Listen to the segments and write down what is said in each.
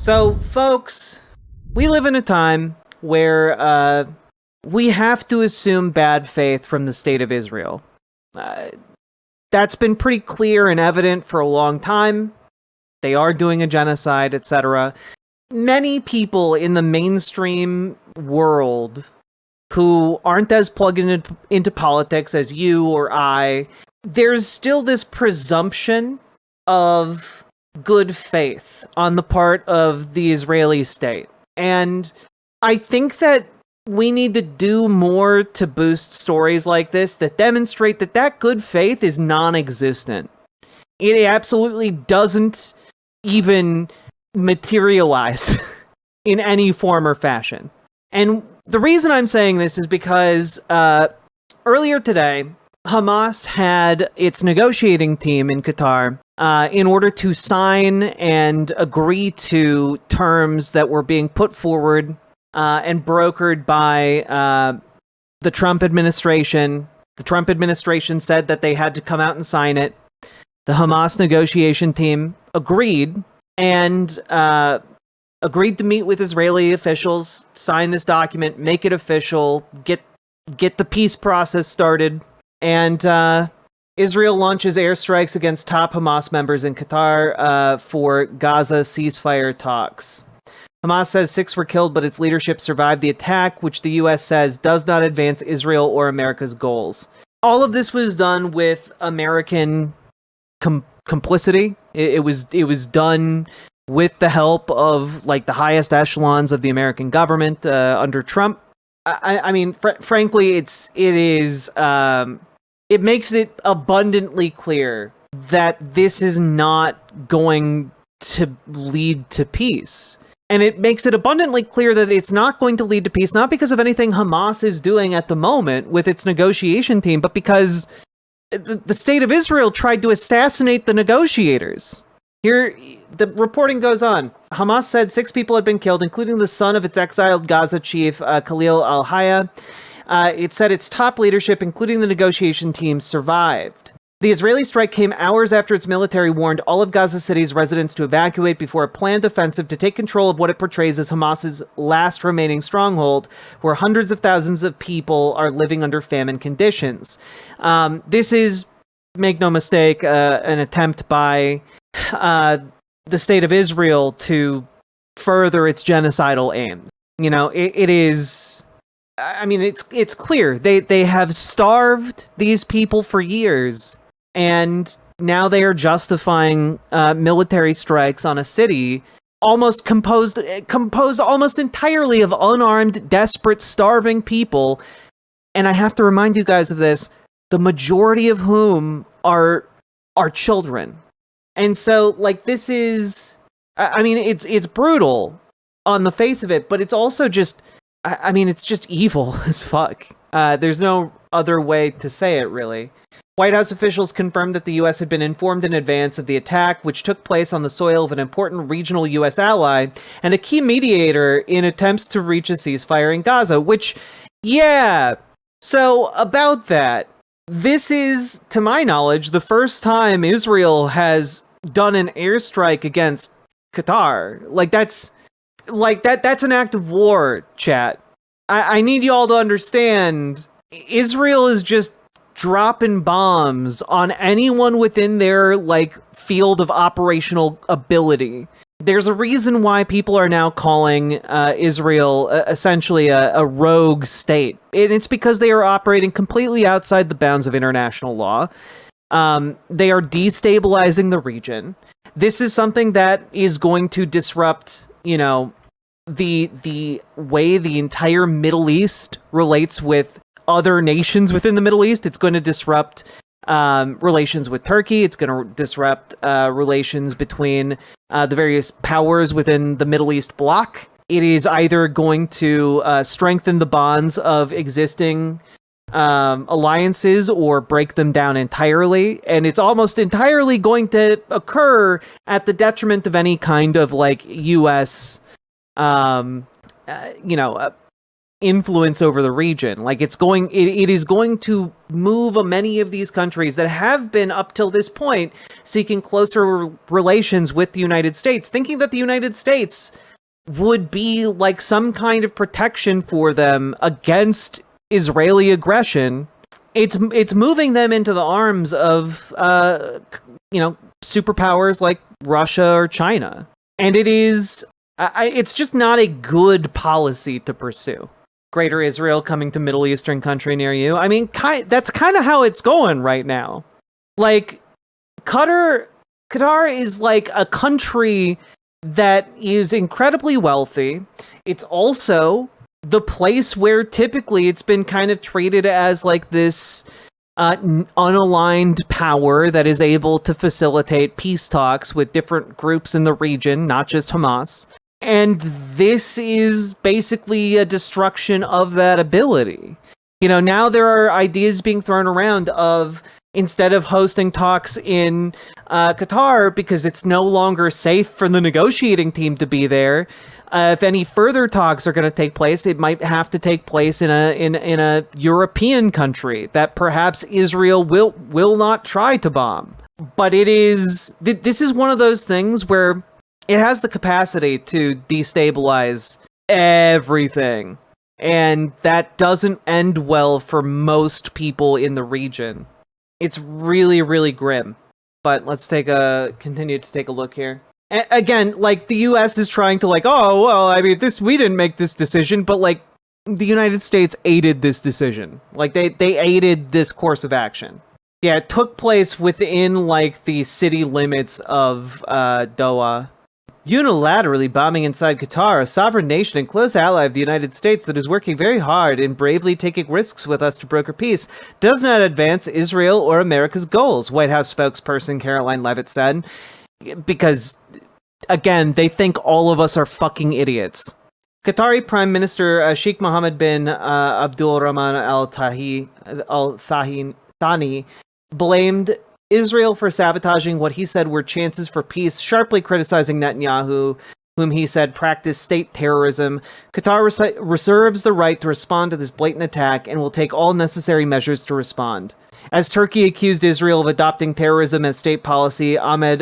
So, folks, we live in a time where we have to assume bad faith from the state of Israel. That's been pretty clear and evident for a long time. They are doing a genocide, etc. Many people in the mainstream world who aren't as plugged into politics as you or I, there's still this presumption of good faith on the part of the Israeli state. And I think that we need to do more to boost stories like this that demonstrate that that good faith is non-existent. It absolutely doesn't even materialize in any form or fashion. And the reason I'm saying this is because earlier today, Hamas had its negotiating team in Qatar in order to sign and agree to terms that were being put forward and brokered by the Trump administration. The Trump administration said that they had to come out and sign it. The Hamas negotiation team agreed and agreed to meet with Israeli officials, sign this document, make it official, get the peace process started. And Israel launches airstrikes against top Hamas members in Qatar for Gaza ceasefire talks. Hamas says 6 were killed, but its leadership survived the attack, which the U.S. says does not advance Israel or America's goals. All of this was done with American complicity. It was done with the help of like the highest echelons of the American government under Trump. I mean, frankly, it makes it abundantly clear that this is not going to lead to peace. And it makes it abundantly clear that it's not going to lead to peace, not because of anything Hamas is doing at the moment with its negotiation team, but because the state of Israel tried to assassinate the negotiators. Here, the reporting goes on. Hamas said 6 people had been killed, including the son of its exiled Gaza chief, Khalil al-Hayya. It said its top leadership, including the negotiation team, survived. The Israeli strike came hours after its military warned all of Gaza City's residents to evacuate before a planned offensive to take control of what it portrays as Hamas's last remaining stronghold, where hundreds of thousands of people are living under famine conditions. This is, make no mistake, an attempt by the state of Israel to further its genocidal aims. You know, it is... I mean, it's clear. They have starved these people for years, and now they are justifying military strikes on a city almost composed almost entirely of unarmed, desperate, starving people. And I have to remind you guys of this, the majority of whom are children. And so, like, this is... I mean, it's brutal on the face of it, but it's also just... I mean, it's just evil as fuck. There's no other way to say it, really. White House officials confirmed that the U.S. had been informed in advance of the attack, which took place on the soil of an important regional U.S. ally and a key mediator in attempts to reach a ceasefire in Gaza, which, yeah. So, about that, this is, to my knowledge, the first time Israel has done an airstrike against Qatar. That's an act of war, chat. I need you all to understand, Israel is just dropping bombs on anyone within their, like, field of operational ability. There's a reason why people are now calling Israel essentially a rogue state. And it's because they are operating completely outside the bounds of international law. They are destabilizing the region. This is something that is going to disrupt, you know, the way the entire Middle East relates with other nations within the Middle East. It's going to disrupt relations with Turkey. It's going to disrupt relations between the various powers within the Middle East bloc. It is either going to strengthen the bonds of existing alliances or break them down entirely, and it's almost entirely going to occur at the detriment of any kind of, like, U.S. influence over the region. Like it is going to move many of these countries that have been up till this point seeking closer relations with the United States, thinking that the United States would be like some kind of protection for them against Israeli aggression. It's moving them into the arms of superpowers like Russia or China, and it's just not a good policy to pursue. Greater Israel coming to Middle Eastern country near you. I mean, that's kind of how it's going right now. Like, Qatar is like a country that is incredibly wealthy. It's also the place where typically it's been kind of treated as like this unaligned power that is able to facilitate peace talks with different groups in the region, not just Hamas. And this is basically a destruction of that ability. Now there are ideas being thrown around of, instead of hosting talks in Qatar because it's no longer safe for the negotiating team to be there, if any further talks are going to take place, it might have to take place in a European country that perhaps Israel will not try to bomb. But this is one of those things where it has the capacity to destabilize everything, and that doesn't end well for most people in the region. It's really, really grim. But let's continue to take a look here. Again, like, the U.S. is trying to, like, oh, well, I mean, we didn't make this decision, but, like, the United States aided this decision. Like, they aided this course of action. Yeah, it took place within, like, the city limits of Doha. Unilaterally bombing inside Qatar, a sovereign nation and close ally of the United States that is working very hard and bravely taking risks with us to broker peace, does not advance Israel or America's goals, White House spokesperson Caroline Leavitt said. Because, again, they think all of us are fucking idiots. Qatari Prime Minister Sheikh Mohammed bin Abdul Rahman Al Thani blamed Israel for sabotaging what he said were chances for peace, sharply criticizing Netanyahu, whom he said practiced state terrorism. Qatar reserves the right to respond to this blatant attack and will take all necessary measures to respond. As Turkey accused Israel of adopting terrorism as state policy, Ahmed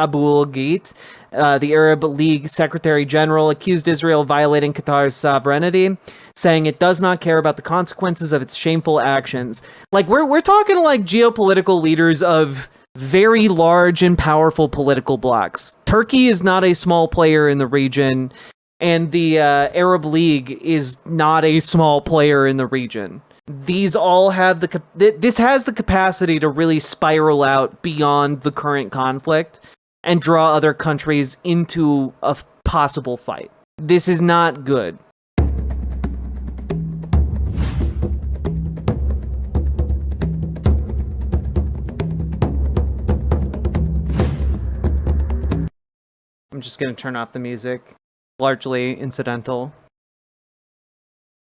Aboulgheit, the Arab League Secretary General, accused Israel of violating Qatar's sovereignty, saying it does not care about the consequences of its shameful actions. Like, we're talking like geopolitical leaders of very large and powerful political blocs. Turkey is not a small player in the region, and the Arab League is not a small player in the region. These all have this has the capacity to really spiral out beyond the current conflict and draw other countries into a possible fight. This is not good. I'm just going to turn off the music. Largely incidental.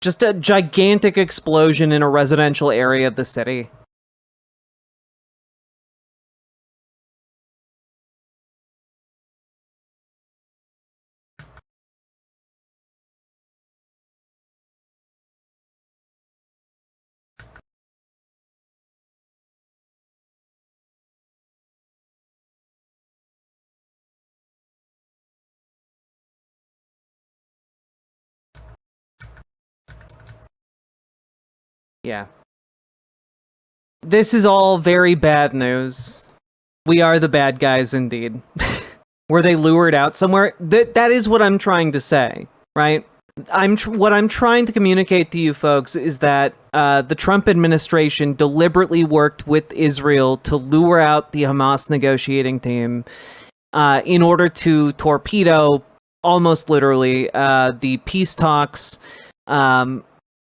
Just a gigantic explosion in a residential area of the city. Yeah. This is all very bad news. We are the bad guys indeed. Were they lured out somewhere? That is what I'm trying to say, right? What I'm trying to communicate to you folks is that the Trump administration deliberately worked with Israel to lure out the Hamas negotiating team in order to torpedo, almost literally, the peace talks,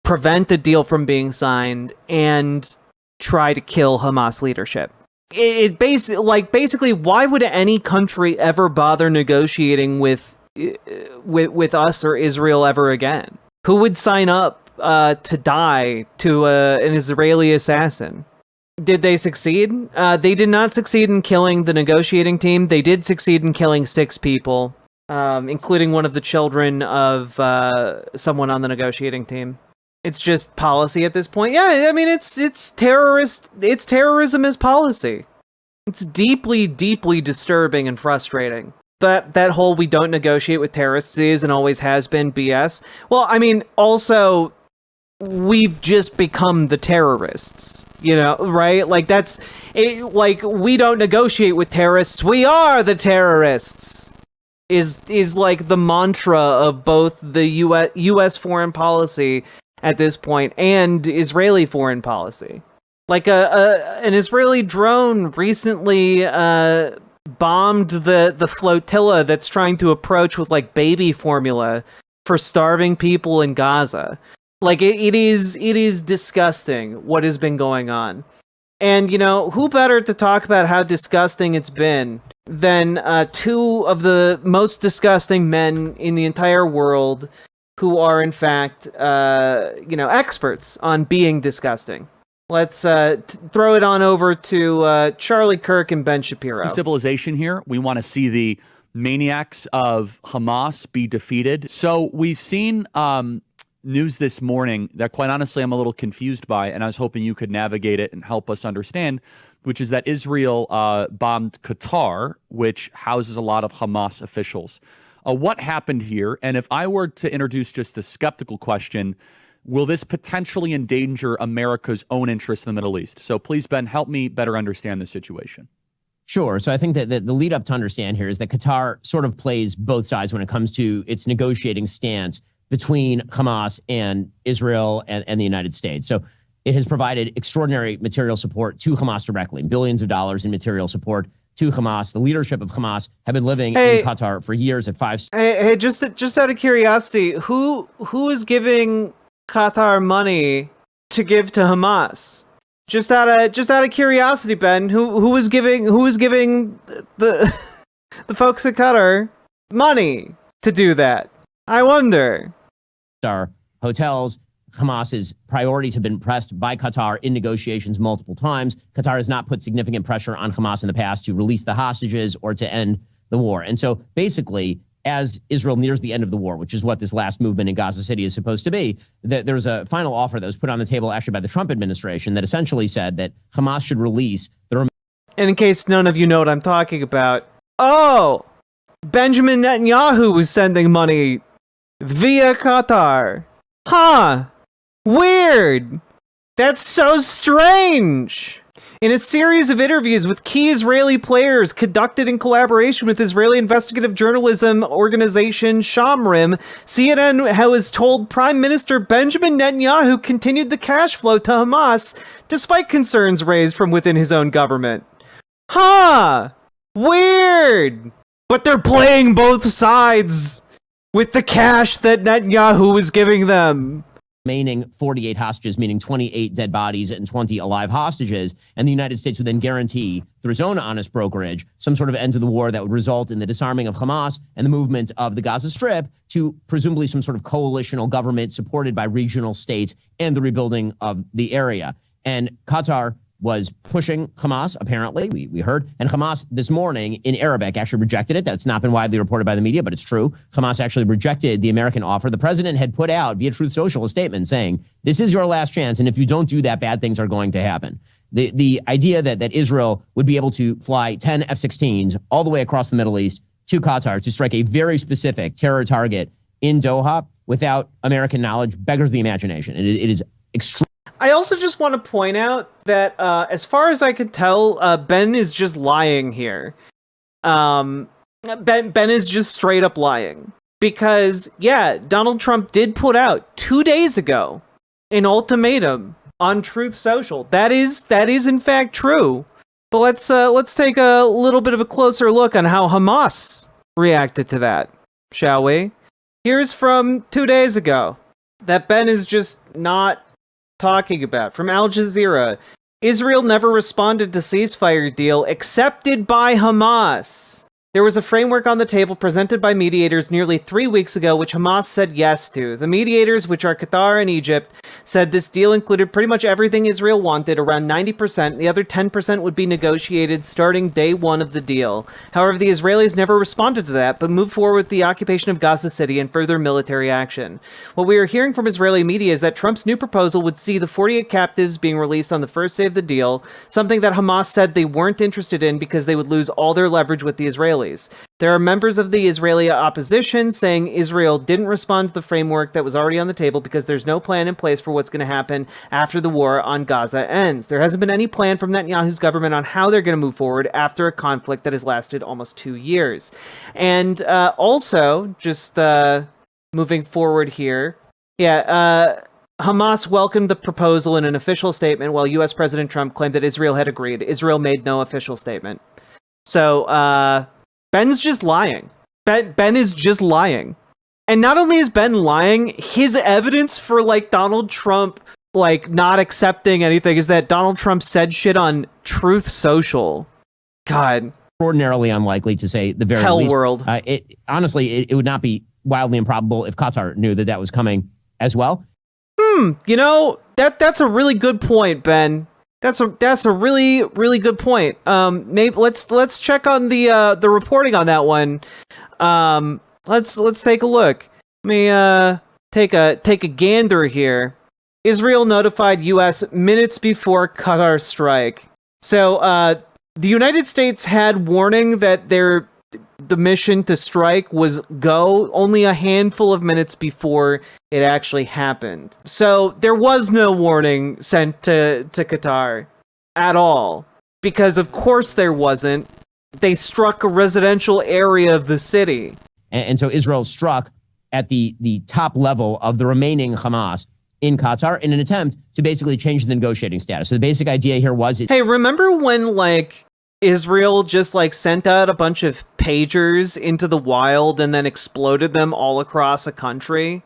prevent the deal from being signed, and try to kill Hamas leadership. Basically, why would any country ever bother negotiating with us or Israel ever again? Who would sign up to die to an Israeli assassin? Did they succeed? They did not succeed in killing the negotiating team. They did succeed in killing 6 people. including one of the children of someone on the negotiating team. It's just policy at this point. Yeah, I mean, it's terrorist. It's terrorism as policy. It's deeply, deeply disturbing and frustrating. That whole "we don't negotiate with terrorists" is and always has been BS. Well, I mean, also, we've just become the terrorists, right? Like, that's it, like, we don't negotiate with terrorists, we are the terrorists is like the mantra of both the US foreign policy at this point and Israeli foreign policy. Like an Israeli drone recently bombed the flotilla that's trying to approach with like baby formula for starving people in Gaza. Like, it is disgusting what has been going on. And, who better to talk about how disgusting it's been than two of the most disgusting men in the entire world who are, in fact, experts on being disgusting. Let's throw it on over to Charlie Kirk and Ben Shapiro. Civilization here. We want to see the maniacs of Hamas be defeated. So we've seen news this morning that, quite honestly, I'm a little confused by, and I was hoping you could navigate it and help us understand, which is that Israel bombed Qatar, which houses a lot of Hamas officials. What happened here? And if I were to introduce just the skeptical question, will this potentially endanger America's own interests in the Middle East? So please, Ben, help me better understand the situation. Sure. So I think that the lead up to understand here is that Qatar sort of plays both sides when it comes to its negotiating stance between Hamas and Israel and the United States. So it has provided extraordinary material support to Hamas directly, billions of dollars in material support to Hamas. The leadership of Hamas have been living in Qatar for years at five. Hey, just out of curiosity, who is giving Qatar money to give to Hamas? Just out of curiosity, Ben, who is giving the folks at Qatar money to do that? I wonder. Our hotels, Hamas's priorities have been pressed by Qatar in negotiations multiple times. Qatar has not put significant pressure on Hamas in the past to release the hostages or to end the war. And so basically, as Israel nears the end of the war, which is what this last movement in Gaza City is supposed to be, there's a final offer that was put on the table actually by the Trump administration that essentially said that Hamas should release the... And in case none of you know what I'm talking about, Benjamin Netanyahu was sending money via Qatar. Huh. Weird. That's so strange. In a series of interviews with key Israeli players conducted in collaboration with Israeli investigative journalism organization Shamrim, CNN has told Prime Minister Benjamin Netanyahu continued the cash flow to Hamas despite concerns raised from within his own government. Huh. Weird. But they're playing both sides with the cash that Netanyahu is giving them. Remaining 48 hostages, meaning 28 dead bodies and 20 alive hostages. And the United States would then guarantee, through its own honest brokerage, some sort of end to the war that would result in the disarming of Hamas and the movement of the Gaza Strip to presumably some sort of coalitional government supported by regional states and the rebuilding of the area. And Qatar was pushing Hamas, apparently, we heard. And Hamas this morning in Arabic actually rejected it. That's not been widely reported by the media, but it's true. Hamas actually rejected the American offer. The president had put out via Truth Social a statement saying, this is your last chance. And if you don't do that, bad things are going to happen. The idea that Israel would be able to fly 10 F-16s all the way across the Middle East to Qatar to strike a very specific terror target in Doha without American knowledge beggars the imagination. It is extremely... I also just want to point out that, as far as I could tell, Ben is just lying here. Ben is just straight up lying. Because, yeah, Donald Trump did put out 2 days ago an ultimatum on Truth Social. That is in fact true. But let's take a little bit of a closer look on how Hamas reacted to that, shall we? Here's from 2 days ago that Ben is just not talking about. From Al Jazeera, Israel never responded to ceasefire deal accepted by Hamas. There was a framework on the table presented by mediators nearly 3 weeks ago, which Hamas said yes to. The mediators, which are Qatar and Egypt, said this deal included pretty much everything Israel wanted, around 90%. The other 10% would be negotiated starting day one of the deal. However, the Israelis never responded to that, but moved forward with the occupation of Gaza City and further military action. What we are hearing from Israeli media is that Trump's new proposal would see the 48 captives being released on the first day of the deal, something that Hamas said they weren't interested in because they would lose all their leverage with the Israelis. There are members of the Israeli opposition saying Israel didn't respond to the framework that was already on the table because there's no plan in place for what's going to happen after the war on Gaza ends. There hasn't been any plan from Netanyahu's government on how they're going to move forward after a conflict that has lasted almost 2 years. And also, just moving forward here, Hamas welcomed the proposal in an official statement, while U.S. President Trump claimed that Israel had agreed. Israel made no official statement. So, Ben's just lying. Ben is just lying. And not only is Ben lying, his evidence for, like, Donald Trump, like, not accepting anything is that Donald Trump said shit on Truth Social. God. Extraordinarily unlikely, to say the very Hell least. world. It would not be wildly improbable if Qatar knew that was coming as well. You know, that's a really good point, Ben. That's a really, really good point. Maybe let's check on the reporting on that one. Let's take a look. Let me take a gander here. Israel notified U.S. minutes before Qatar strike. So the United States had warning that the mission to strike was go only a handful of minutes before it actually happened. So there was no warning sent to Qatar at all, because of course there wasn't. They struck a residential area of the city. And so Israel struck at the top level of the remaining Hamas in Qatar in an attempt to basically change the negotiating status. So the basic idea here was... Hey, remember when, like, Israel just, like, sent out a bunch of pagers into the wild and then exploded them all across a country,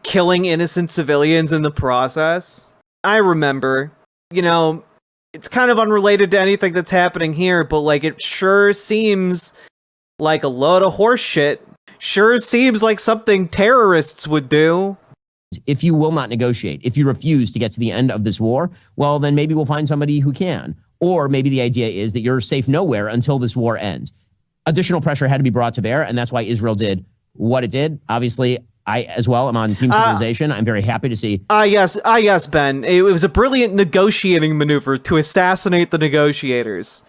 killing innocent civilians in the process? I remember. You know, it's kind of unrelated to anything that's happening here, but, like, it sure seems like a load of horse shit. Sure seems like something terrorists would do. If you will not negotiate, if you refuse to get to the end of this war, well, then maybe we'll find somebody who can. Or maybe the idea is that you're safe nowhere until this war ends. Additional pressure had to be brought to bear, and that's why Israel did what it did. Obviously, I, as well, am on Team Civilization. I'm very happy to see. Yes, Ben. It was a brilliant negotiating maneuver to assassinate the negotiators.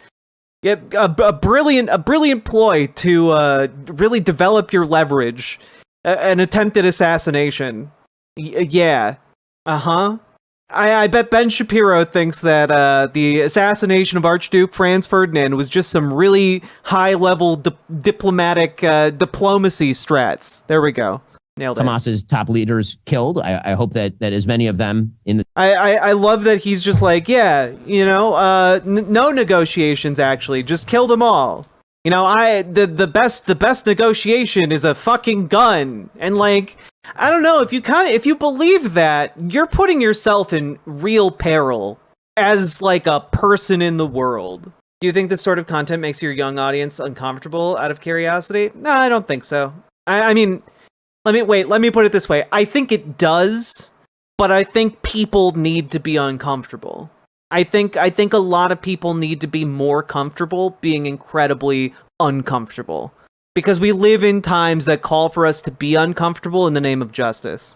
Yep, a brilliant ploy to really develop your leverage. An attempted assassination. Yeah. Uh-huh. I bet Ben Shapiro thinks that the assassination of Archduke Franz Ferdinand was just some really high-level diplomatic diplomacy strats. There we go. Nailed it. Hamas's top leaders killed. I hope that as many of them in the... I love that he's just like, yeah, you know, no negotiations, actually. Just kill them all. You know, the best negotiation is a fucking gun. And, like, I don't know, if you believe that, you're putting yourself in real peril as, like, a person in the world. Do you think this sort of content makes your young audience uncomfortable out of curiosity? No, I don't think so. I mean, let me put it this way. I think it does, but I think people need to be uncomfortable. I think a lot of people need to be more comfortable being incredibly uncomfortable. Because we live in times that call for us to be uncomfortable in the name of justice.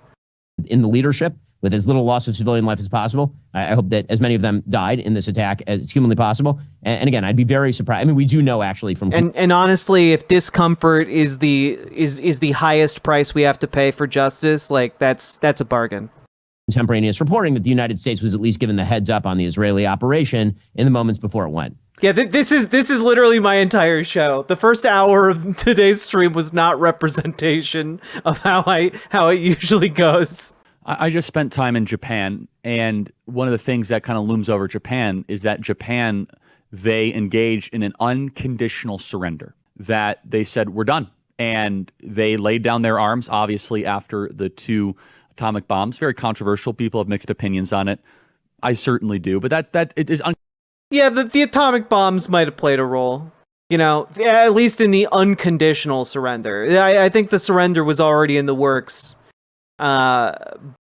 In the leadership, with as little loss of civilian life as possible. I hope that as many of them died in this attack as humanly possible. And again, I'd be very surprised. I mean, we do know actually from... And honestly, if discomfort is the highest price we have to pay for justice, like that's a bargain. Contemporaneous reporting that the United States was at least given the heads up on the Israeli operation in the moments before it went. Yeah, this is literally my entire show. The first hour of today's stream was not representation of how it usually goes. I just spent time in Japan, and one of the things that kind of looms over Japan is that Japan, they engaged in an unconditional surrender, that they said, we're done. And they laid down their arms, obviously, after the 2 atomic bombs. Very controversial. People have mixed opinions on it. I certainly do. But that it is... Yeah, the atomic bombs might have played a role. You know, at least in the unconditional surrender. I think the surrender was already in the works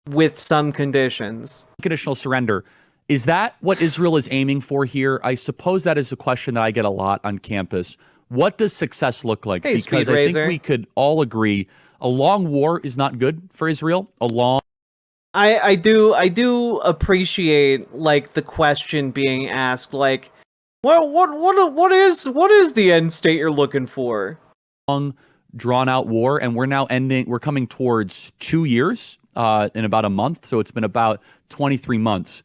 with some conditions. Unconditional surrender. Is that what Israel is aiming for here? I suppose that is a question that I get a lot on campus. What does success look like? Hey, because Speed I Razor. think we could all agree a long war is not good for Israel. I do appreciate like the question being asked, like, well, what is the end state you're looking for? Long drawn out war, and we're coming towards 2 years in about a month, so it's been about 23 months.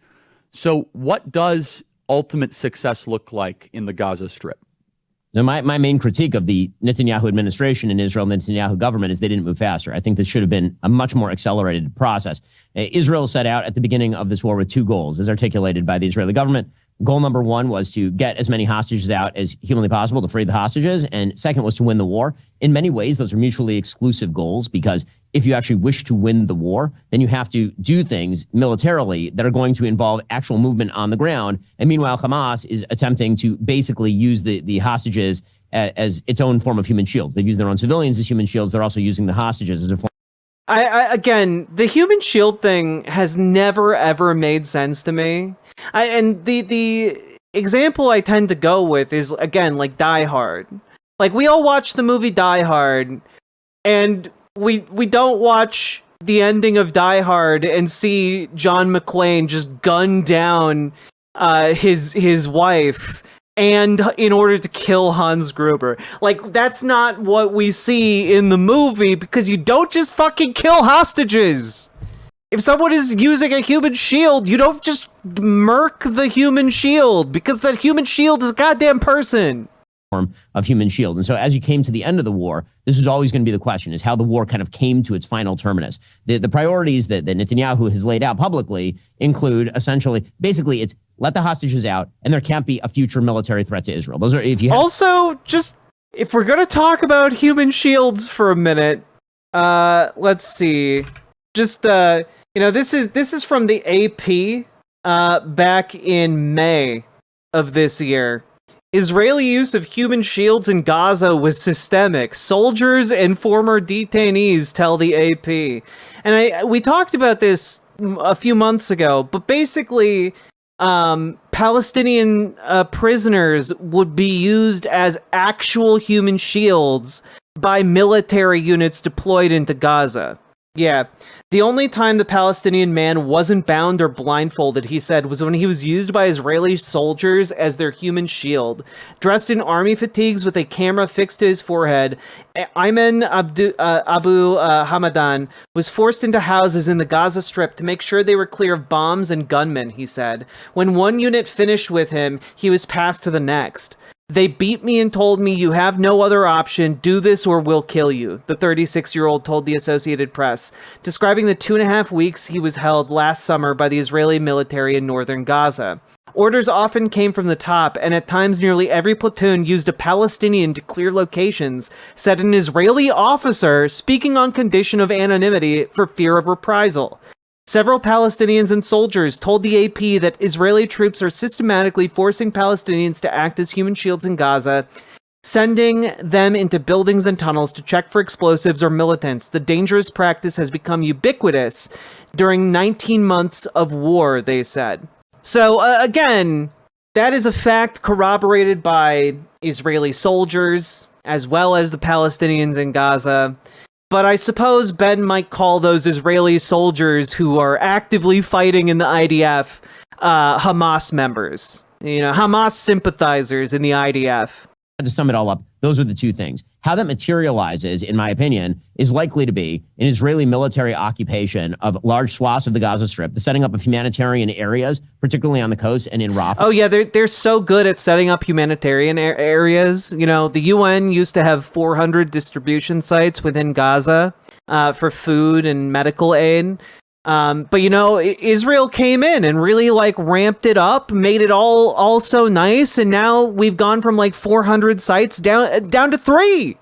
So what does ultimate success look like in the Gaza Strip? So my main critique of the Netanyahu administration in Israel and the Netanyahu government is they didn't move faster. I think this should have been a much more accelerated process. Israel set out at the beginning of this war with two goals, as articulated by the Israeli government. Goal number one was to get as many hostages out as humanly possible to free the hostages. And second was to win the war. In many ways, those are mutually exclusive goals, because if you actually wish to win the war, then you have to do things militarily that are going to involve actual movement on the ground. And meanwhile, Hamas is attempting to basically use the hostages as its own form of human shields. They've used their own civilians as human shields. They're also using the hostages as a form. Again, the human shield thing has never ever made sense to me. And the example I tend to go with is, again, like Die Hard. Like, we all watch the movie Die Hard, and we don't watch the ending of Die Hard and see John McClane just gun down his wife, and in order to kill Hans Gruber. Like, that's not what we see in the movie, because you don't just fucking kill hostages. If someone is using a human shield, you don't just murk the human shield, because that human shield is a goddamn person. Of human shield. And so as you came to the end of the war, this was always going to be the question, is how the war kind of came to its final terminus. The priorities that Netanyahu has laid out publicly include essentially, basically, it's let the hostages out, and there can't be a future military threat to Israel. Those are, if you have- Also, just, if we're going to talk about human shields for a minute, let's see. Just, this is from the AP back in May of this year. Israeli use of human shields in Gaza was systemic. Soldiers and former detainees tell the AP. And we talked about this a few months ago, but basically, Palestinian prisoners would be used as actual human shields by military units deployed into Gaza. Yeah. The only time the Palestinian man wasn't bound or blindfolded, he said, was when he was used by Israeli soldiers as their human shield. Dressed in army fatigues with a camera fixed to his forehead, Ayman Abu Hamadan was forced into houses in the Gaza Strip to make sure they were clear of bombs and gunmen, he said. When one unit finished with him, he was passed to the next. They beat me and told me, you have no other option, do this or we'll kill you, the 36-year-old told the Associated Press, describing the 2.5 weeks he was held last summer by the Israeli military in northern Gaza. Orders often came from the top, and at times nearly every platoon used a Palestinian to clear locations, said an Israeli officer speaking on condition of anonymity for fear of reprisal. Several Palestinians and soldiers told the AP that Israeli troops are systematically forcing Palestinians to act as human shields in Gaza, sending them into buildings and tunnels to check for explosives or militants. The dangerous practice has become ubiquitous during 19 months of war, they said. So, again, that is a fact corroborated by Israeli soldiers, as well as the Palestinians in Gaza. But I suppose Ben might call those Israeli soldiers who are actively fighting in the IDF Hamas members. You know, Hamas sympathizers in the IDF. To sum it all up, those are the two things. How that materializes, in my opinion, is likely to be an Israeli military occupation of large swaths of the Gaza Strip, the setting up of humanitarian areas, particularly on the coast and in Rafah. Oh yeah, they're so good at setting up humanitarian areas. You know, the UN used to have 400 distribution sites within Gaza for food and medical aid. But you know, Israel came in and really like ramped it up, made it all so nice, and now we've gone from like 400 sites down to three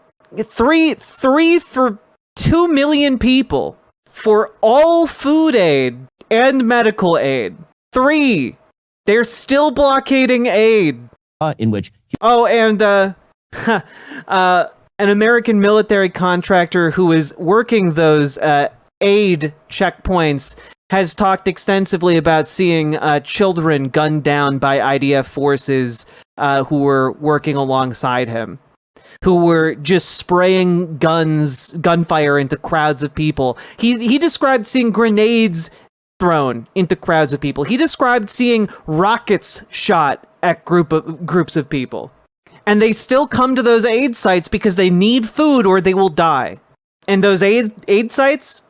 for 2 million people for all food aid and medical aid. 3. They're still blockading aid. In which and an American military contractor who is working those aid checkpoints has talked extensively about seeing children gunned down by IDF forces who were working alongside him, who were just spraying gunfire into crowds of people. He described seeing grenades thrown into crowds of people. He described seeing rockets shot at groups of people. And they still come to those aid sites because they need food or they will die. And those aid sites,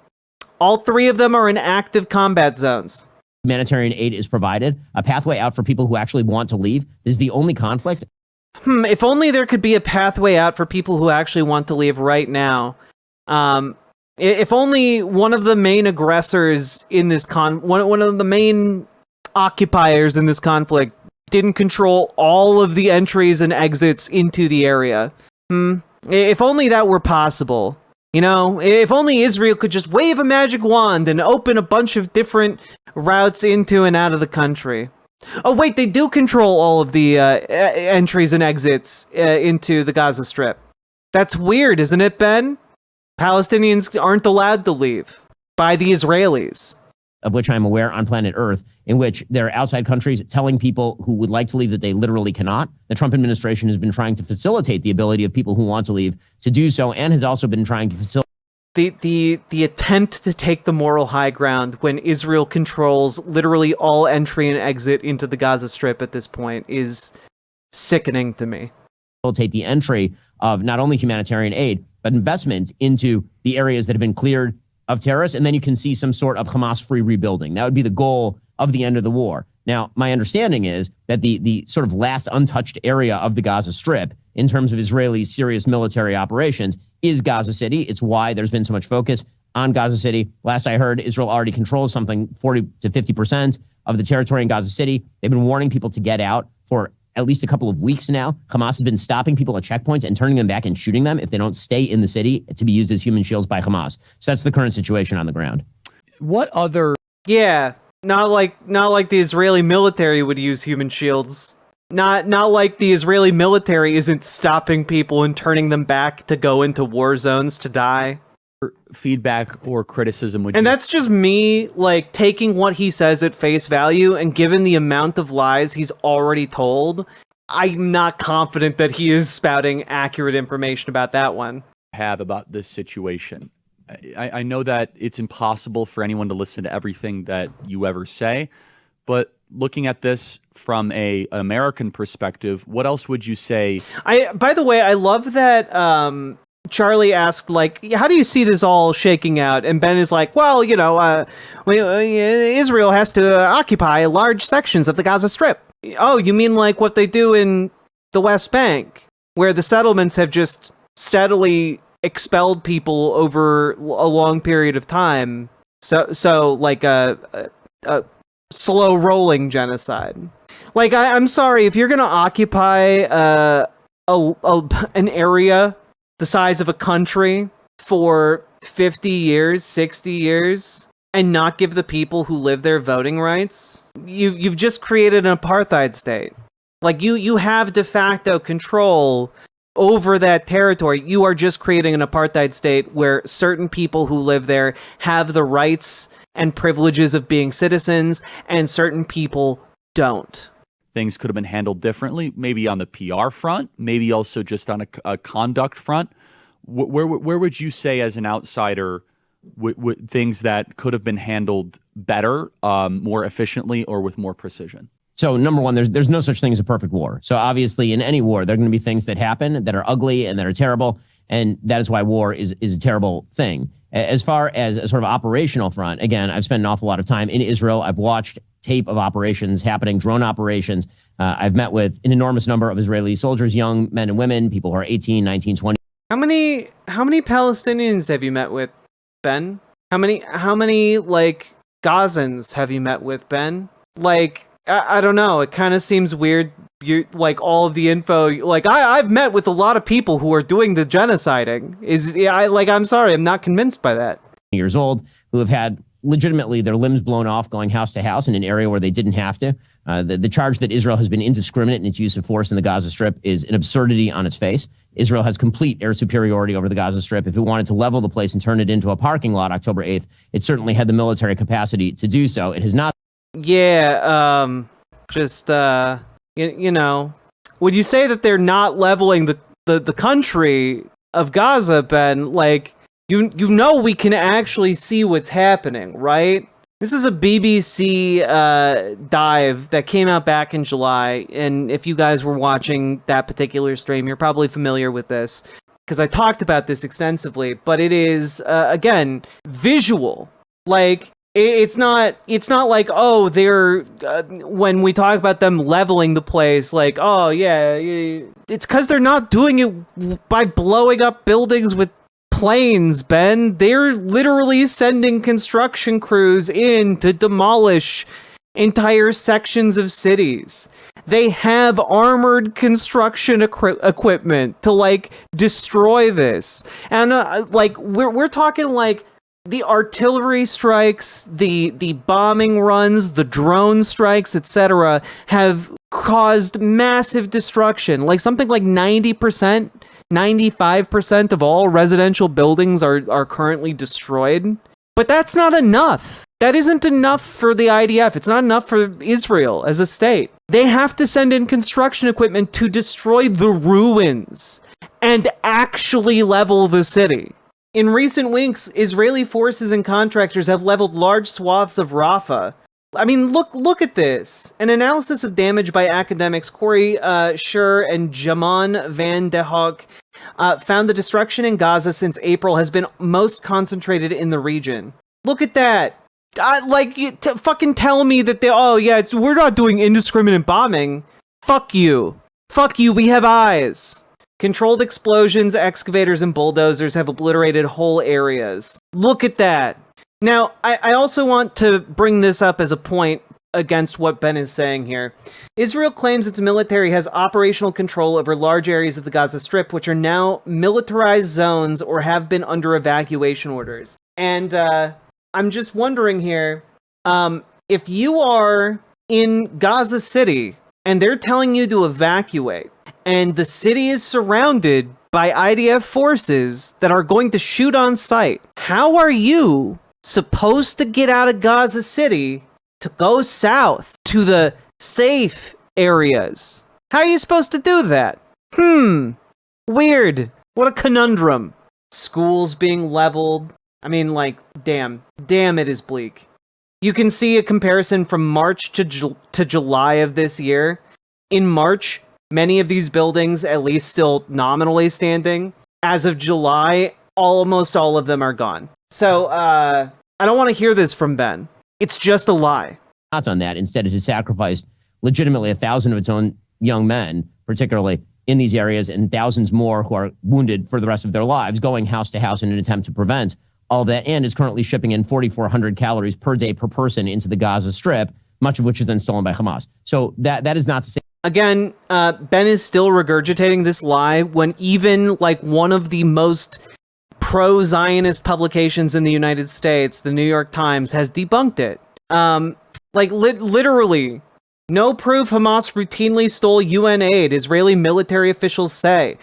all three of them are in active combat zones. Humanitarian aid is provided, a pathway out for people who actually want to leave. This is the only conflict. If only there could be a pathway out for people who actually want to leave right now. If only one of the main aggressors in this one of the main occupiers in this conflict didn't control all of the entries and exits into the area. If only that were possible. You know, if only Israel could just wave a magic wand and open a bunch of different routes into and out of the country. Oh, wait, they do control all of the entries and exits into the Gaza Strip. That's weird, isn't it, Ben? Palestinians aren't allowed to leave by the Israelis. Of which I'm aware on planet Earth, in which there are outside countries telling people who would like to leave that they literally cannot. The Trump administration has been trying to facilitate the ability of people who want to leave to do so, and has also been trying to facilitate the attempt to take the moral high ground when Israel controls literally all entry and exit into the Gaza Strip at this point is sickening to me. The entry of not only humanitarian aid, but investment into the areas that have been cleared of terrorists, and then you can see some sort of Hamas-free rebuilding. That would be the goal of the end of the war. Now, my understanding is that the sort of last untouched area of the Gaza Strip, in terms of Israeli serious military operations, is Gaza City. It's why there's been so much focus on Gaza City. Last I heard, Israel already controls something 40 to 50% of the territory in Gaza City. They've been warning people to get out for at least a couple of weeks now. Hamas has been stopping people at checkpoints and turning them back and shooting them if they don't stay in the city to be used as human shields by Hamas. So that's the current situation on the ground. What other... Yeah, not like the Israeli military would use human shields. Not like the Israeli military isn't stopping people and turning them back to go into war zones to die. Feedback or criticism would and you... that's just me like taking what he says at face value, and given the amount of lies he's already told, I'm not confident that he is spouting accurate information about that one. Have about this situation. I know that it's impossible for anyone to listen to everything that you ever say, but looking at this from an American perspective, what else would you say? By the way, I love that Charlie asked, like, how do you see this all shaking out? And Ben is like, well, you know, Israel has to occupy large sections of the Gaza Strip. Oh, you mean like what they do in the West Bank, where the settlements have just steadily expelled people over a long period of time? So like a slow rolling genocide. Like, I'm sorry, if you're going to occupy an area the size of a country for 50 years, 60 years, and not give the people who live there voting rights, you've just created an apartheid state. Like, you have de facto control over that territory. You are just creating an apartheid state where certain people who live there have the rights and privileges of being citizens, and certain people don't. Things could have been handled differently, maybe on the PR front, maybe also just on a conduct front. Where would you say, as an outsider, things that could have been handled better, more efficiently, or with more precision? So number one, there's no such thing as a perfect war. So obviously in any war, there are going to be things that happen that are ugly and that are terrible. And that is why war is a terrible thing. As far as a sort of operational front, again, I've spent an awful lot of time in Israel. I've watched tape of operations happening, drone operations. I've met with an enormous number of Israeli soldiers, young men and women, people who are 18, 19, 20. How many Palestinians have you met with, Ben? How many like Gazans have you met with, Ben? Like, I don't know. It kind of seems weird. You like all of the info. Like I've met with a lot of people who are doing the genociding. I'm sorry, I'm not convinced by that. Years old, who have had legitimately their limbs blown off going house to house in an area where they didn't have to. The charge that Israel has been indiscriminate in its use of force in the Gaza Strip is an absurdity on its face. Israel has complete air superiority over the Gaza Strip. If it wanted to level the place and turn it into a parking lot October 8th, it certainly had the military capacity to do so. It has not. Yeah, you know, would you say that they're not leveling the country of Gaza, Ben? Like, you know we can actually see what's happening, right? This is a BBC dive that came out back in July, and if you guys were watching that particular stream, you're probably familiar with this, because I talked about this extensively, but it is, again, visual. Like, it's not like, oh, they're, when we talk about them leveling the place, like, oh, yeah, it's because they're not doing it by blowing up buildings with planes, Ben. They're literally sending construction crews in to demolish entire sections of cities. They have armored construction equipment to, like, destroy this. And, like, we're talking, like, the artillery strikes, the bombing runs, the drone strikes, etc., have caused massive destruction. Like, something like 90%, 95% of all residential buildings are currently destroyed. But that's not enough. That isn't enough for the IDF. It's not enough for Israel as a state. They have to send in construction equipment to destroy the ruins and actually level the city. In recent weeks, Israeli forces and contractors have leveled large swaths of Rafah. I mean, look at this. An analysis of damage by academics Corey Schur and Jaman van de Hoek found the destruction in Gaza since April has been most concentrated in the region. Look at that. Fucking tell me that we're not doing indiscriminate bombing. Fuck you. Fuck you, we have eyes. Controlled explosions, excavators, and bulldozers have obliterated whole areas. Look at that. Now, I also want to bring this up as a point against what Ben is saying here. Israel claims its military has operational control over large areas of the Gaza Strip, which are now militarized zones or have been under evacuation orders. And I'm just wondering here, if you are in Gaza City and they're telling you to evacuate, and the city is surrounded by IDF forces that are going to shoot on sight, how are you supposed to get out of Gaza City to go south to the safe areas? How are you supposed to do that? Weird. What a conundrum. Schools being leveled. I mean, like, damn, it is bleak. You can see a comparison from March to July of this year. In March, many of these buildings, at least still nominally standing. As of July, almost all of them are gone. So, I don't want to hear this from Ben. It's just a lie. Not on that. Instead, it has sacrificed legitimately 1,000 of its own young men, particularly in these areas, and thousands more who are wounded for the rest of their lives, going house to house in an attempt to prevent all that, and is currently shipping in 4,400 calories per day per person into the Gaza Strip, much of which is then stolen by Hamas. So that is not to say. Again, Ben is still regurgitating this lie when even like one of the most pro-Zionist publications in the United States, the New York Times, has debunked it. Literally, no proof Hamas routinely stole UN aid, Israeli military officials say.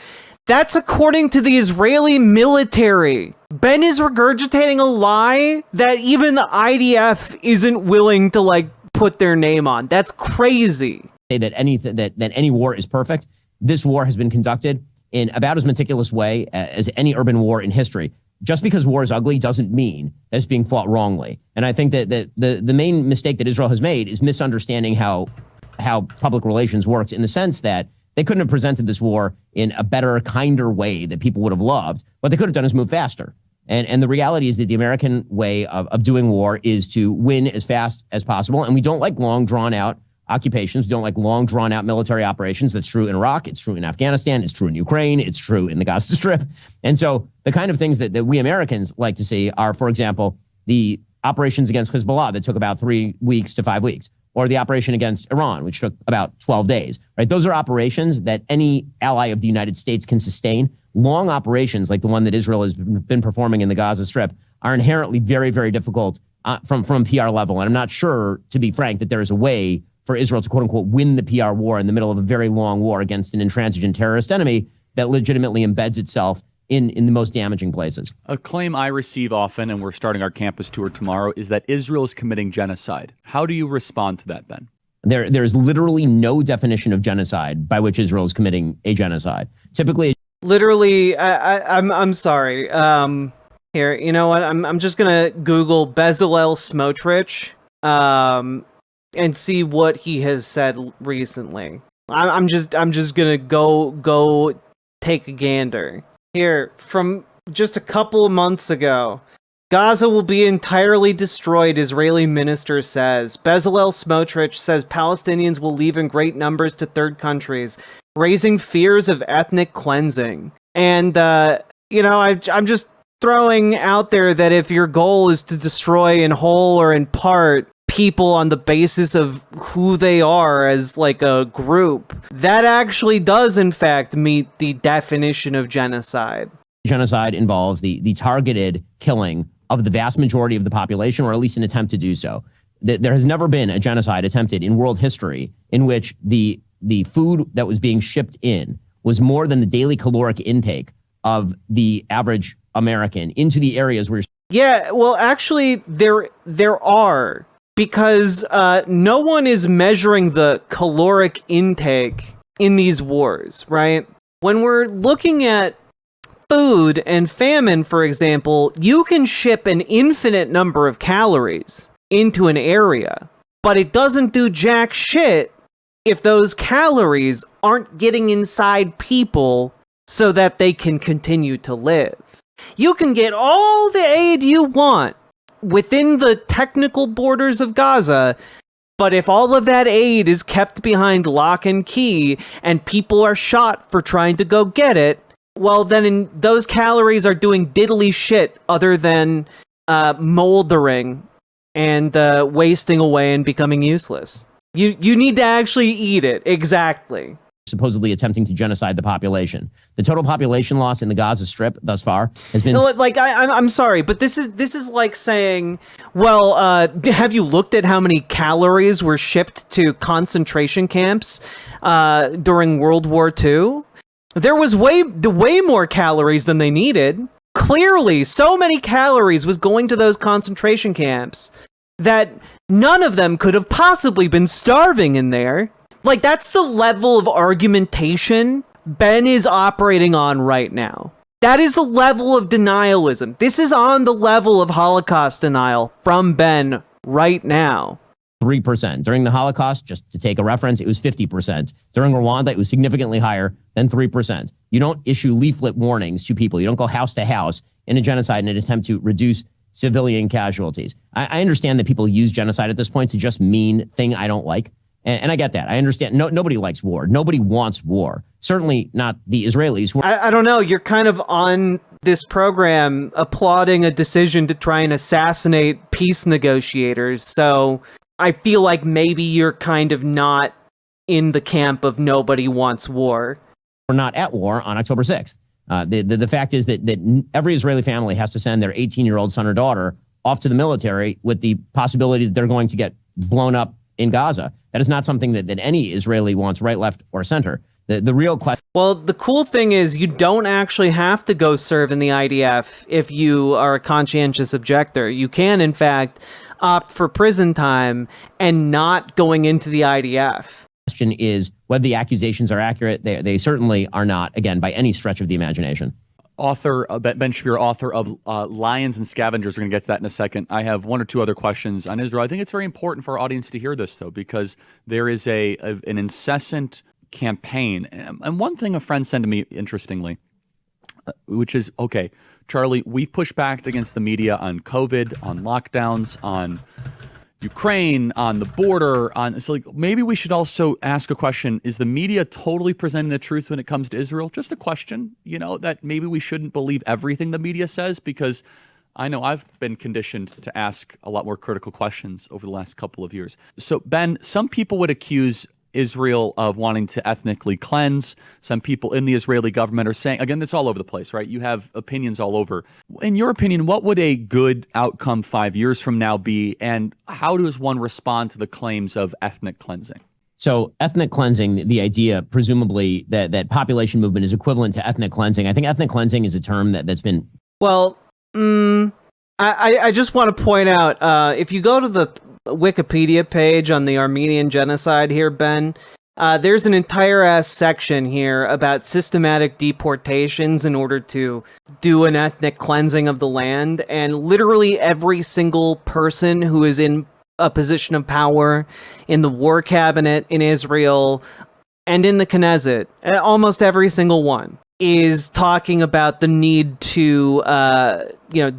That's according to the Israeli military. Ben is regurgitating a lie that even the IDF isn't willing to, like, put their name on. That's crazy. Say that any war is perfect. This war has been conducted in about as meticulous way as any urban war in history. Just because war is ugly doesn't mean that it's being fought wrongly. And I think that the main mistake that Israel has made is misunderstanding how public relations works, in the sense that they couldn't have presented this war in a better, kinder way that people would have loved. What they could have done is move faster. And the reality is that the American way of doing war is to win as fast as possible. And we don't like long, drawn-out occupations. We don't like long, drawn-out military operations. That's true in Iraq. It's true in Afghanistan. It's true in Ukraine. It's true in the Gaza Strip. And so the kind of things that we Americans like to see are, for example, the operations against Hezbollah that took about 3 weeks to 5 weeks, or the operation against Iran, which took about 12 days, right? Those are operations that any ally of the United States can sustain. Long operations like the one that Israel has been performing in the Gaza Strip are inherently very, very difficult from PR level. And I'm not sure, to be frank, that there is a way for Israel to, quote unquote, win the PR war in the middle of a very long war against an intransigent terrorist enemy that legitimately embeds itself in the most damaging places. A claim I receive often, and we're starting our campus tour tomorrow, is that Israel is committing genocide. How do you respond to that, Ben? There's literally no definition of genocide by which Israel is committing a genocide. Typically, literally, I'm sorry. Here, you know what? I'm just gonna Google Bezalel Smotrich, and see what he has said recently. I'm just gonna go take a gander. Here, from just a couple of months ago. Gaza will be entirely destroyed, Israeli minister says. Bezalel Smotrich says Palestinians will leave in great numbers to third countries, raising fears of ethnic cleansing. And, I'm just throwing out there that if your goal is to destroy in whole or in part people on the basis of who they are as like a group, that actually does in fact meet the definition of genocide. Genocide involves the targeted killing of the vast majority of the population, or at least an attempt to do so. There has never been a genocide attempted in world history in which the food that was being shipped in was more than the daily caloric intake of the average American into the areas where... Yeah, well, actually, there are, because no one is measuring the caloric intake in these wars, right? When we're looking at food and famine, for example, you can ship an infinite number of calories into an area, but it doesn't do jack shit if those calories aren't getting inside people so that they can continue to live. You can get all the aid you want within the technical borders of Gaza, but if all of that aid is kept behind lock and key and people are shot for trying to go get it, well, then those calories are doing diddly shit other than moldering and wasting away and becoming useless. You need to actually eat it. Exactly. Supposedly attempting to genocide the population. The total population loss in the Gaza Strip thus far has been... Like, I'm sorry, but this is like saying, well, have you looked at how many calories were shipped to concentration camps during World War II? There was way more calories than they needed. Clearly, so many calories was going to those concentration camps that none of them could have possibly been starving in there. Like, that's the level of argumentation Ben is operating on right now. That is the level of denialism. This is on the level of Holocaust denial from Ben right now. 3%. During the Holocaust, just to take a reference, it was 50%. During Rwanda, it was significantly higher than 3%. You don't issue leaflet warnings to people. You don't go house to house in a genocide in an attempt to reduce civilian casualties. I understand that people use genocide at this point to just mean thing I don't like. And I get that. I understand. Nobody likes war. Nobody wants war. Certainly not the Israelis. I don't know. You're kind of on this program applauding a decision to try and assassinate peace negotiators. So I feel like maybe you're kind of not in the camp of nobody wants war. We're not at war on October 6th. The fact is that every Israeli family has to send their 18-year-old son or daughter off to the military with the possibility that they're going to get blown up in Gaza. That is not something that any Israeli wants, right, left, or center. The real question... Well, the cool thing is you don't actually have to go serve in the IDF if you are a conscientious objector. You can, in fact, opt for prison time and not going into the IDF. Question is whether the accusations are accurate. They certainly are not, again, by any stretch of the imagination. Author, Ben Shapiro, author of Lions and Scavengers. We're going to get to that in a second. I have one or two other questions on Israel. I think it's very important for our audience to hear this, though, because there is an incessant campaign. And one thing a friend sent to me, interestingly, which is, okay, Charlie, we've pushed back against the media on COVID, on lockdowns, on Ukraine, on the border, so like maybe we should also ask a question. Is the media totally presenting the truth when it comes to Israel? Just a question, that maybe we shouldn't believe everything the media says, because I know I've been conditioned to ask a lot more critical questions over the last couple of years. So Ben, some people would accuse Israel of wanting to ethnically cleanse. Some people in the Israeli government are saying, again, it's all over the place, right? You have opinions all over. In your opinion, what would a good outcome 5 years from now be, and how does one respond to the claims of ethnic cleansing? So ethnic cleansing, the idea, presumably, that population movement is equivalent to ethnic cleansing. I think ethnic cleansing is a term that's been... Well, I just want to point out, if you go to the Wikipedia page on the Armenian genocide here, Ben, there's an entire ass section here about systematic deportations in order to do an ethnic cleansing of the land, and literally every single person who is in a position of power in the war cabinet in Israel and in the Knesset, almost every single one, is talking about the need to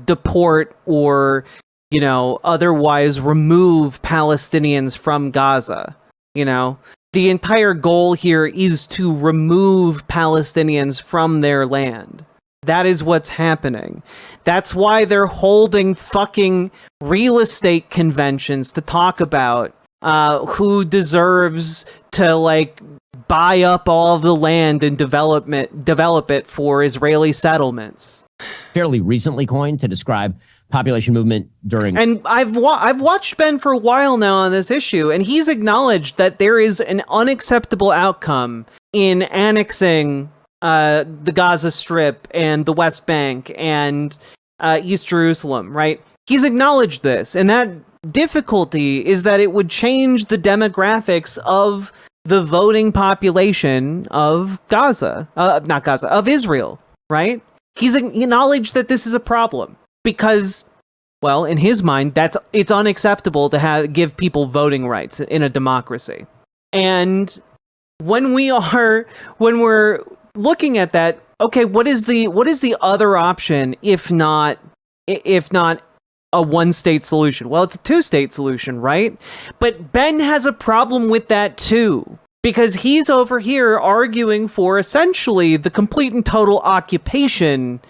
deport or otherwise remove Palestinians from Gaza. The entire goal here is to remove Palestinians from their land. That is what's happening. That's why they're holding fucking real estate conventions to talk about who deserves to buy up all of the land and develop it for Israeli settlements. Fairly recently coined to describe population movement during... And I've watched Ben for a while now on this issue, and he's acknowledged that there is an unacceptable outcome in annexing the Gaza Strip and the West Bank and East Jerusalem, right? He's acknowledged this, and that difficulty is that it would change the demographics of the voting population of of Israel, right? He's acknowledged that this is a problem because, well, in his mind, it's unacceptable to give people voting rights in a democracy. And when we're looking at that, okay, what is the other option if not a one-state solution? Well, it's a two-state solution, right? But Ben has a problem with that too, because he's over here arguing for essentially the complete and total occupation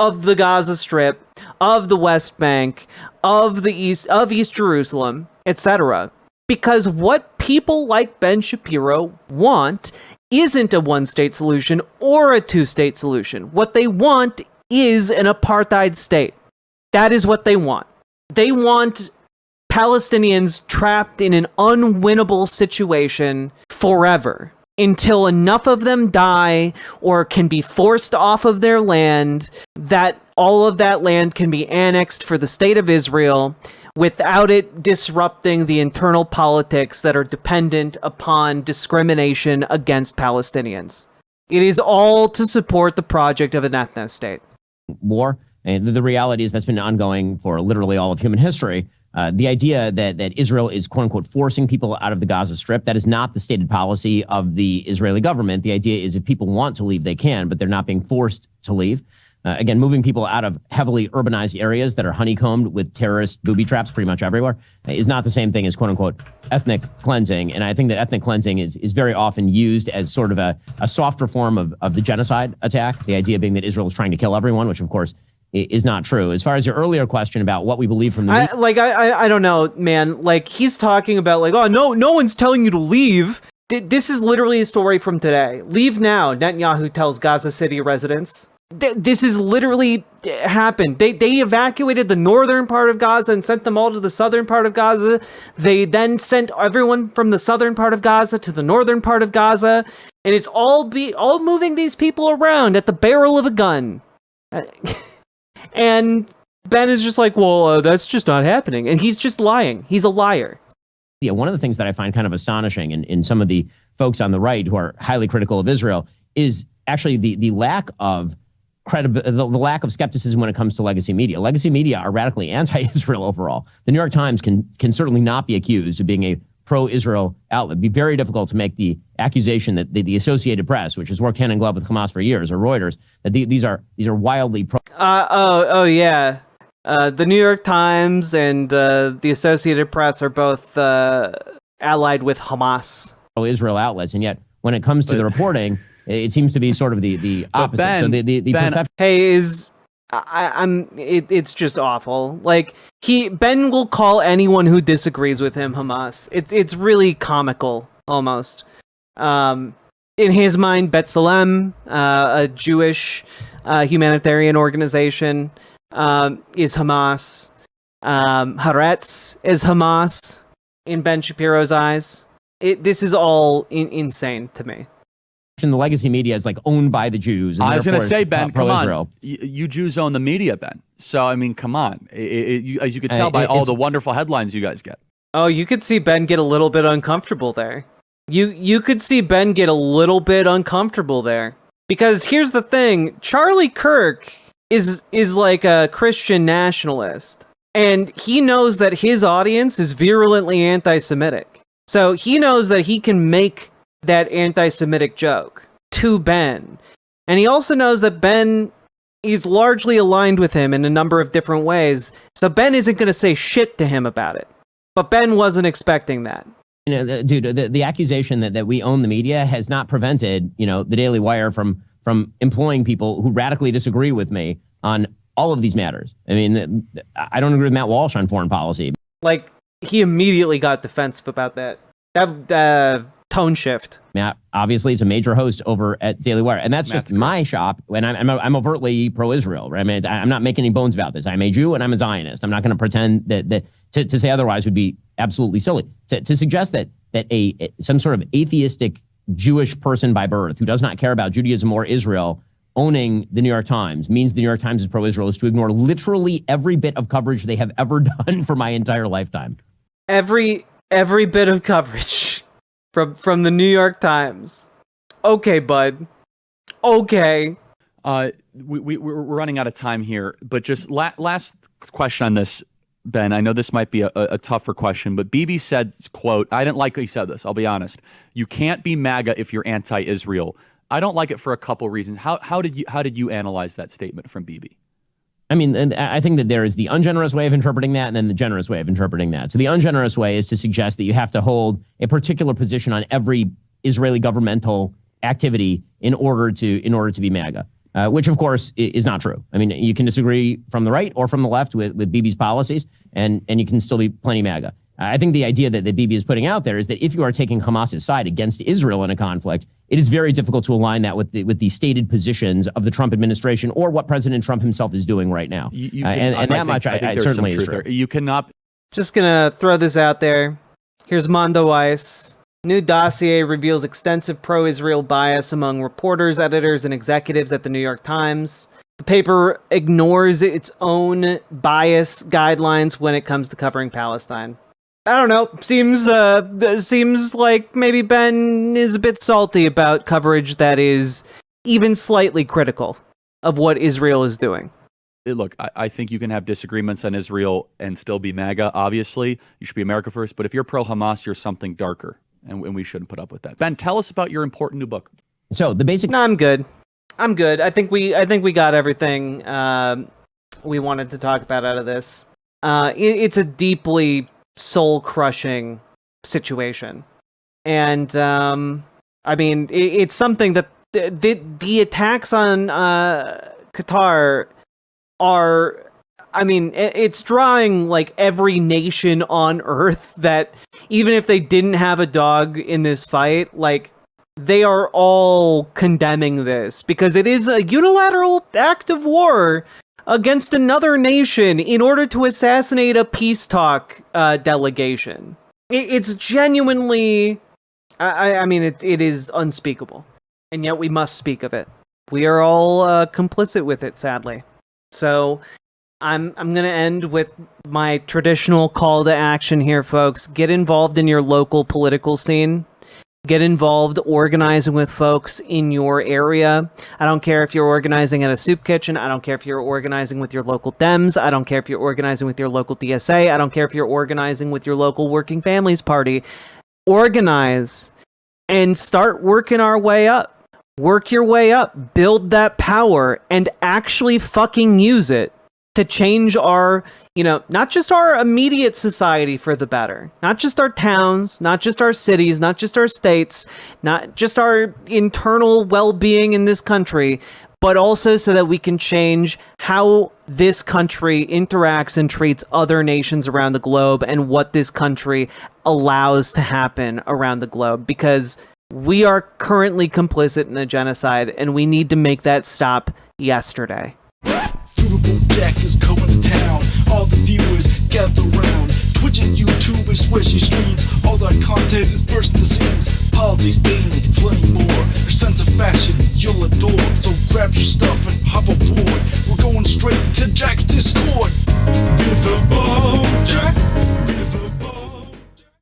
of the Gaza Strip, of the West Bank, of East Jerusalem, etc. Because what people like Ben Shapiro want isn't a one-state solution or a two-state solution. What they want is an apartheid state. That is what they want. They want Palestinians trapped in an unwinnable situation forever, until enough of them die or can be forced off of their land, that all of that land can be annexed for the state of Israel without it disrupting the internal politics that are dependent upon discrimination against Palestinians. It is all to support the project of an ethno-state. War, and the reality is that's been ongoing for literally all of human history. The idea that Israel is, quote unquote, forcing people out of the Gaza Strip, that is not the stated policy of the Israeli government. The idea is if people want to leave, they can, but they're not being forced to leave. Again, moving people out of heavily urbanized areas that are honeycombed with terrorist booby traps pretty much everywhere is not the same thing as, quote unquote, ethnic cleansing. And I think that ethnic cleansing is very often used as sort of a softer form of the genocide attack. The idea being that Israel is trying to kill everyone, which of course is not true. As far as your earlier question about what we believe from the I don't know, man. Like, he's talking about oh, no one's telling you to leave. This is literally a story from today. Leave now, Netanyahu tells Gaza City residents. This is literally happened. They evacuated the northern part of Gaza and sent them all to the southern part of Gaza. They then sent everyone from the southern part of Gaza to the northern part of Gaza, and it's all moving these people around at the barrel of a gun. And Ben is just well, that's just not happening, and he's just lying. He's a liar. Yeah, one of the things that I find kind of astonishing in some of the folks on the right who are highly critical of Israel is actually the lack of the lack of skepticism when it comes to legacy media. Legacy media are radically anti-Israel overall. The New York Times can certainly not be accused of being a pro-Israel outlet. It'd be very difficult to make the accusation that the Associated Press, which has worked hand in glove with Hamas for years, or Reuters, that these are wildly pro. Yeah. The New York Times and the Associated Press are both allied with Hamas. Pro-Israel outlets, and yet when it comes to the reporting, it seems to be sort of the opposite. Ben, so the perception. Hey, it's just awful. Ben will call anyone who disagrees with him Hamas. It's really comical, almost. In his mind, B'Tselem, a Jewish humanitarian organization, is Hamas. Haaretz is Hamas in Ben Shapiro's eyes. This is all insane to me. The legacy media is like owned by the Jews. And I was going to say, Ben, come pro-Israel. on. You Jews own the media, Ben. So, I mean, come on. As you could tell by all the wonderful headlines you guys get. Oh, you could see Ben get a little bit uncomfortable there. You could see Ben get a little bit uncomfortable there. Because here's the thing. Charlie Kirk is like a Christian nationalist. And he knows that his audience is virulently anti-Semitic. So he knows that he can make that anti-Semitic joke to Ben. And he also knows that Ben is largely aligned with him in a number of different ways. So Ben isn't going to say shit to him about it. But Ben wasn't expecting that. You know, dude, the accusation that we own the media has not prevented, the Daily Wire from employing people who radically disagree with me on all of these matters. I mean, I don't agree with Matt Walsh on foreign policy. Like, he immediately got defensive about that. That tone shift. Matt obviously is a major host over at Daily Wire, and that's just my shop. And I'm overtly pro-Israel. Right? I mean, I'm not making any bones about this. I'm a Jew and I'm a Zionist. I'm not going to pretend that to say otherwise would be absolutely silly. To suggest that some sort of atheistic Jewish person by birth who does not care about Judaism or Israel owning the New York Times means the New York Times is pro-Israel is to ignore literally every bit of coverage they have ever done for my entire lifetime. Every bit of coverage from the New York Times. Okay, bud. Okay. We're running out of time here, but just last question on this, Ben. I know this might be a tougher question, but Bibi said, quote, I didn't like he said this, I'll be honest. You can't be MAGA if you're anti-Israel. I don't like it for a couple reasons. How did you analyze that statement from Bibi? I mean, and I think that there is the ungenerous way of interpreting that and then the generous way of interpreting that. So the ungenerous way is to suggest that you have to hold a particular position on every Israeli governmental activity in order to be MAGA, which, of course, is not true. I mean, you can disagree from the right or from the left with Bibi's policies, and you can still be plenty MAGA. I think the idea that Bibi is putting out there is that if you are taking Hamas's side against Israel in a conflict, it is very difficult to align that with the stated positions of the Trump administration or what President Trump himself is doing right now. I certainly is true. You cannot. Just gonna throw this out there. Here's Mondo Weiss. New dossier reveals extensive pro-Israel bias among reporters, editors, and executives at the New York Times. The paper ignores its own bias guidelines when it comes to covering Palestine. I don't know. Seems like maybe Ben is a bit salty about coverage that is even slightly critical of what Israel is doing. Look, I think you can have disagreements on Israel and still be MAGA, obviously. You should be America first. But if you're pro-Hamas, you're something darker. And we shouldn't put up with that. Ben, tell us about your important new book. So the basic... No, I'm good. I think we got everything we wanted to talk about out of this. It's a deeply soul-crushing situation. And, I mean, it's something that the attacks on Qatar are... I mean, it's drawing like every nation on Earth that even if they didn't have a dog in this fight, like they are all condemning this because it is a unilateral act of war against another nation in order to assassinate a peace talk delegation. It's genuinely, I mean, it is unspeakable, and yet we must speak of it. We are all complicit with it, sadly. So I'm going to end with my traditional call to action here, folks. Get involved in your local political scene. Get involved organizing with folks in your area. I don't care if you're organizing at a soup kitchen. I don't care if you're organizing with your local Dems. I don't care if you're organizing with your local DSA. I don't care if you're organizing with your local Working Families Party. Organize and start working our way up. Work your way up. Build that power and actually fucking use it to change our, not just our immediate society for the better, not just our towns, not just our cities, not just our states, not just our internal well-being in this country, but also so that we can change how this country interacts and treats other nations around the globe and what this country allows to happen around the globe. Because we are currently complicit in a genocide, and we need to make that stop yesterday. Riverboat Jack is coming to town. All the viewers gather round. Twitch and YouTube and swishy streams. All that content is bursting the seams. Politics, dating, plenty more. Your sense of fashion you'll adore. So grab your stuff and hop aboard. We're going straight to Jack's Discord. Riverboat.